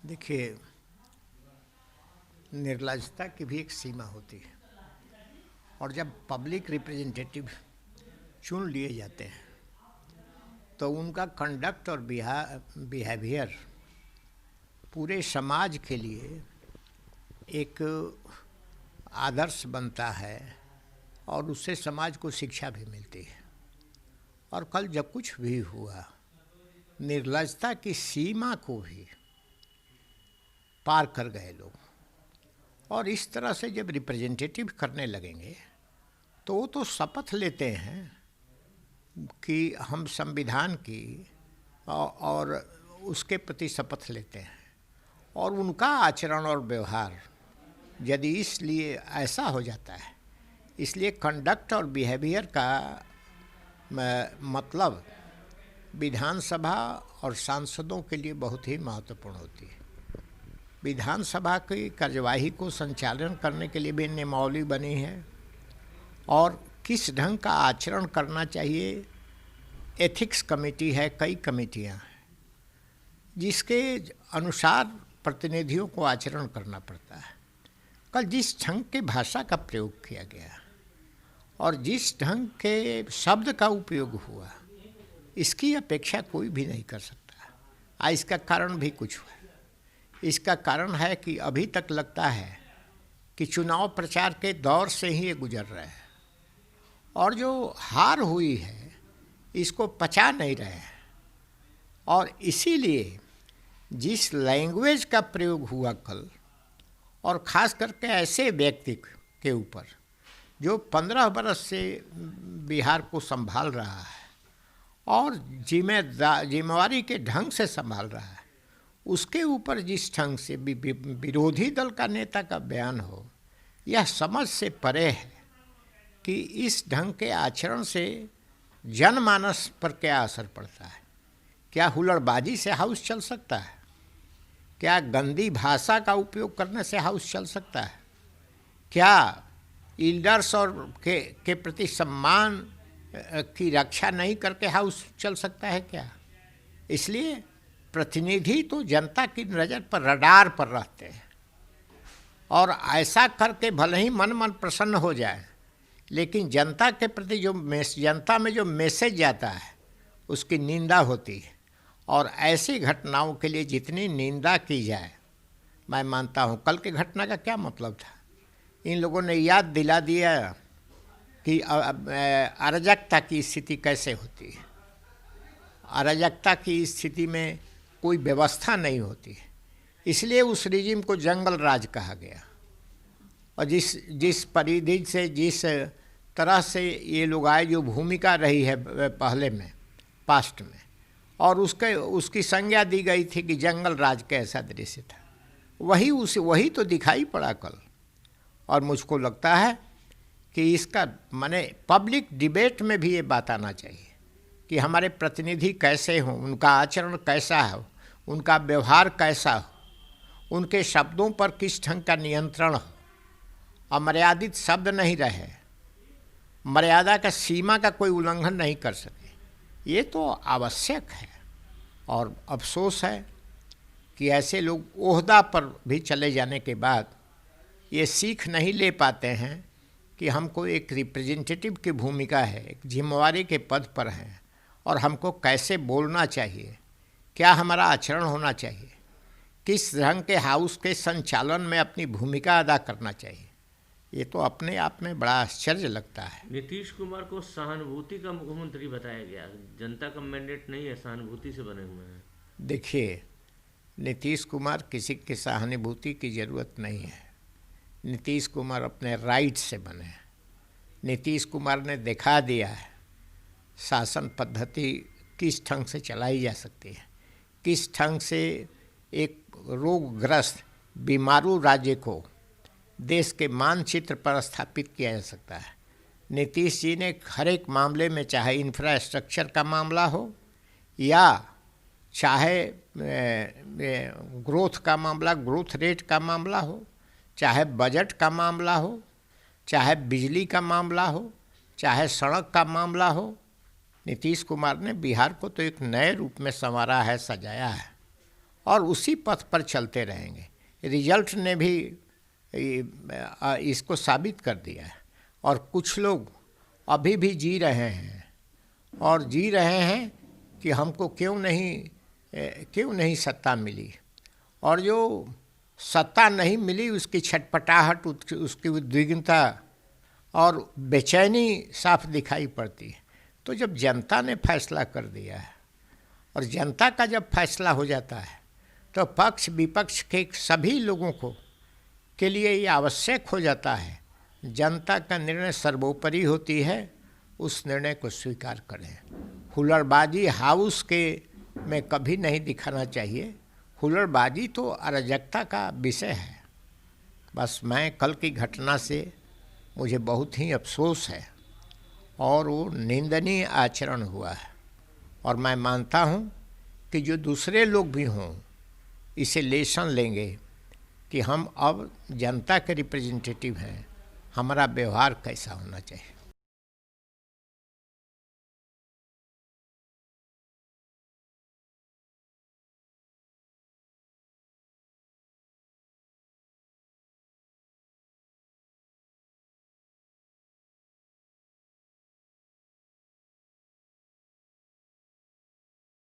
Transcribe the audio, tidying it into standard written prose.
देखिए, निर्लजता की भी एक सीमा होती है और जब पब्लिक रिप्रेजेंटेटिव चुन लिए जाते हैं तो उनका कंडक्ट और बिहेवियर पूरे समाज के लिए एक आदर्श बनता है और उससे समाज को शिक्षा भी मिलती है। और कल जब कुछ भी हुआ, निर्लजता की सीमा को भी पार कर गए लोग, और इस तरह से जब रिप्रेजेंटेटिव करने लगेंगे तो वो तो शपथ लेते हैं कि हम संविधान की और उसके प्रति शपथ लेते हैं, और उनका आचरण और व्यवहार यदि इसलिए ऐसा हो जाता है, इसलिए कंडक्ट और बिहेवियर का मतलब विधानसभा और सांसदों के लिए बहुत ही महत्वपूर्ण होती है। विधानसभा की कार्यवाही को संचालन करने के लिए भी नियमावली बनी है और किस ढंग का आचरण करना चाहिए, एथिक्स कमेटी है, कई कमेटियां हैं जिसके अनुसार प्रतिनिधियों को आचरण करना पड़ता है। कल जिस ढंग के भाषा का प्रयोग किया गया और जिस ढंग के शब्द का उपयोग हुआ, इसकी अपेक्षा कोई भी नहीं कर सकता। इसका कारण भी कुछ है। इसका कारण है कि अभी तक लगता है कि चुनाव प्रचार के दौर से ही ये गुजर रहे हैं और जो हार हुई है इसको पचा नहीं रहे हैं, और इसीलिए जिस लैंग्वेज का प्रयोग हुआ कल, और ख़ास करके ऐसे व्यक्ति के ऊपर जो 15 बरस से बिहार को संभाल रहा है और जिम्मेवारी के ढंग से संभाल रहा है, उसके ऊपर जिस ढंग से विरोधी दल का नेता का बयान हो, यह समझ से परे है कि इस ढंग के आचरण से जनमानस पर क्या असर पड़ता है। क्या हुल्लड़बाजी से हाउस चल सकता है? क्या गंदी भाषा का उपयोग करने से हाउस चल सकता है? क्या लीडर्स और के प्रति सम्मान की रक्षा नहीं करके हाउस चल सकता है क्या? इसलिए प्रतिनिधि तो जनता की नज़र पर, रडार पर रहते हैं, और ऐसा करके भले ही मन प्रसन्न हो जाए, लेकिन जनता के प्रति जो जनता में जो मैसेज जाता है उसकी निंदा होती है। और ऐसी घटनाओं के लिए जितनी निंदा की जाए, मैं मानता हूँ कल की घटना का क्या मतलब था। इन लोगों ने याद दिला दिया कि अराजकता की स्थिति कैसे होती है। अराजकता की स्थिति में कोई व्यवस्था नहीं होती है, इसलिए उस रिजिम को जंगल राज कहा गया। और जिस परिधि से, जिस तरह से ये लोग आए, जो भूमिका रही है पहले में, पास्ट में, और उसकी संज्ञा दी गई थी कि जंगल राज कैसा दृश्य था, वही तो दिखाई पड़ा कल। और मुझको लगता है कि इसका माने पब्लिक डिबेट में भी ये बात आना चाहिए कि हमारे प्रतिनिधि कैसे हों, उनका आचरण कैसा हो, उनका व्यवहार कैसा हो, उनके शब्दों पर किस ढंग का नियंत्रण हो, अमर्यादित शब्द नहीं रहे, मर्यादा का सीमा का कोई उल्लंघन नहीं कर सके। ये तो आवश्यक है। और अफसोस है कि ऐसे लोग ओहदा पर भी चले जाने के बाद ये सीख नहीं ले पाते हैं कि हमको एक रिप्रेजेंटेटिव की भूमिका है, एक जिम्मेवारी के पद पर हैं, और हमको कैसे बोलना चाहिए, क्या हमारा आचरण होना चाहिए, किस ढंग के हाउस के संचालन में अपनी भूमिका अदा करना चाहिए। ये तो अपने आप में बड़ा आश्चर्य लगता है। नीतीश कुमार को सहानुभूति का मुख्यमंत्री बताया गया। जनता का मैंडेट नहीं है, सहानुभूति से बने हुए हैं। देखिए, नीतीश कुमार किसी की सहानुभूति की ज़रूरत नहीं है। नीतीश कुमार अपने राइट से बने हैं। नीतीश कुमार ने दिखा दिया है शासन पद्धति किस ढंग से चलाई जा सकती है, किस ढंग से एक रोगग्रस्त बीमारू राज्य को देश के मानचित्र पर स्थापित किया जा सकता है। नीतीश जी ने हर एक मामले में, चाहे इंफ्रास्ट्रक्चर का मामला हो या चाहे ग्रोथ का मामला, ग्रोथ रेट का मामला हो, चाहे बजट का मामला हो, चाहे बिजली का मामला हो, चाहे सड़क का मामला हो, नीतीश कुमार ने बिहार को तो एक नए रूप में संवारा है, सजाया है। और उसी पथ पर चलते रहेंगे। रिजल्ट ने भी इसको साबित कर दिया है। और कुछ लोग अभी भी जी रहे हैं और जी रहे हैं कि हमको क्यों नहीं सत्ता मिली, और जो सत्ता नहीं मिली उसकी छटपटाहट, उसकी उद्विग्नता और बेचैनी साफ दिखाई पड़ती है। तो जब जनता ने फैसला कर दिया है और जनता का जब फैसला हो जाता है तो पक्ष विपक्ष के सभी लोगों के लिए ये आवश्यक हो जाता है, जनता का निर्णय सर्वोपरि होती है, उस निर्णय को स्वीकार करें। हुल्लड़बाजी हाउस के में कभी नहीं दिखाना चाहिए। हुल्लड़बाजी तो अराजकता का विषय है। बस मैं कल की घटना से मुझे बहुत ही अफसोस है और वो निंदनीय आचरण हुआ है, और मैं मानता हूँ कि जो दूसरे लोग भी हों इसे लेसन लेंगे कि हम अब जनता के रिप्रेजेंटेटिव हैं, हमारा व्यवहार कैसा होना चाहिए।